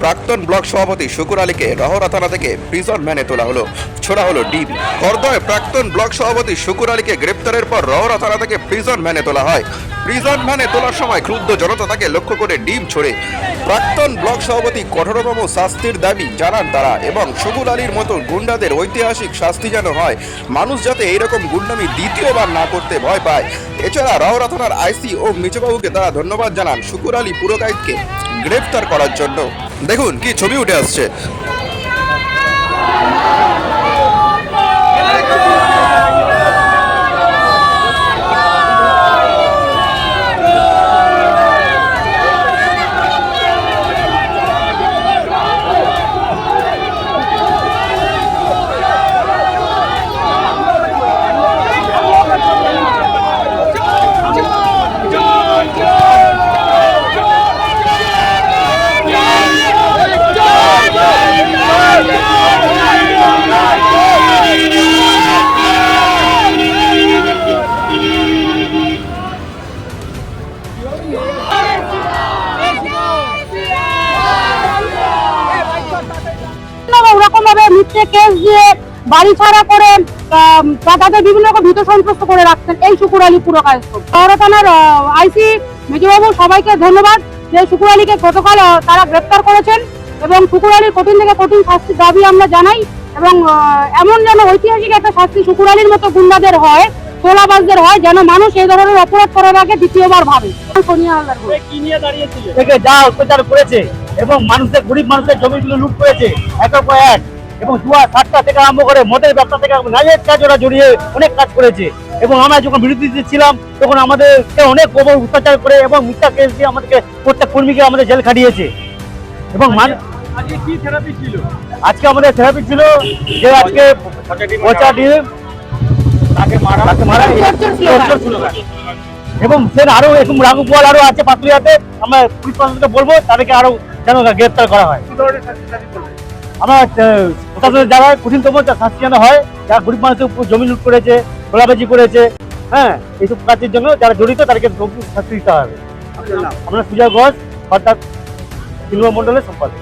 প্রাক্তন ব্লক সভাপতি শুকুর আলীকে রহরা থানা থেকে প্রিজন ভ্যানে তোলা হলো, ছোড়া হলো ডিম। খড়দহে প্রাক্তন ব্লক সভাপতি শুকুর আলীকে গ্রেপ্তারের পর রহরা থানা থেকে প্রিজন ভ্যানে তোলা হয়। প্রিজন ভ্যানে তোলার সময় ক্রুদ্ধ জনতা তাকে লক্ষ্য করে ডিম ছোড়ে। প্রাক্তন ব্লক সভাপতি কঠোরতম শাস্তির দাবি জানান তারা এবং শুকুর আলীর মতো গুন্ডাদের ঐতিহাসিক শাস্তি যেন হয়, মানুষ যাতে এইরকম গুন্ডামি দ্বিতীয়বার না করতে ভয় পায়। এছাড়া রহরা থানার আইসি ও মিচুবাবুকে তারা ধন্যবাদ জানান শুকুর আলী পুরকাইতকে গ্রেফতার করার জন্য। দেখুন কি ছবি উঠে আসছে। ওরকম ভাবে মিথ্যে কেস দিয়ে বাড়ি ছাড়া করে তাদের বিভিন্ন রকম ভীত সন্ত্রস্ত করে রাখছেন এই শুকুর আলী পুরকায়স্থ। শহর থানার আইসি মেজবাবু সবাইকে ধন্যবাদ যে শুকুর আলীকে গতকাল তারা গ্রেপ্তার করেছেন এবং শুকুর আলীর কঠিন থেকে কঠিন শাস্তির দাবি আমরা জানাই এবং এমন যেন ঐতিহাসিক একটা শাস্তি শুকুর আলীর মতো গুন্ডাদের হয়, তোলাবাজদের হয়, যেন মানুষ এই ধরনের অপরাধ করার আগে দ্বিতীয়বার ভাবে। সোনিয়া হালদার থেকে যা অত্যাচার করেছে এবং মানুষের গরিব মানুষের জমিগুলো লুট করেছে একের পর এক, এবং জুয়া সাতটা থেকে আরম্ভ করে মদের ব্যবসা থেকে নারীর কাজ ওরা জড়িয়ে অনেক কাজ করেছে। এবং আমরা যখন বিরোধীতে ছিলাম তখন আমাদেরকে অনেক অত্যাচার করে এবং মিথ্যা কেস দিয়ে আমাদেরকে প্রত্যেক কর্মীকে আমাদের জেল খাটিয়েছে। এবং আজকে আমাদের থেরাপি ছিল যে আজকে পচা ডিম তাকে মারা এবং সে আরো এরকম রাঘুপাল আরো আছে পাতুরিয়াতে, আমরা পুলিশ প্রশাসনকে বলবো তাদেরকে আরো যেন গ্রেফতার করা হয়। আমরা প্রশাসনের যারা কঠিনতম শাস্তি যেন হয়, যারা গরিব মানুষের জমি লুট করেছে, তোলাবাজি করেছে, হ্যাঁ, এইসব কাজের জন্য যারা জড়িত তাদেরকে শাস্তি দিতে হবে। আমরা সুজয় ঘোষ অর্থাৎ তৃণমূল মন্ডলের সম্পাদক।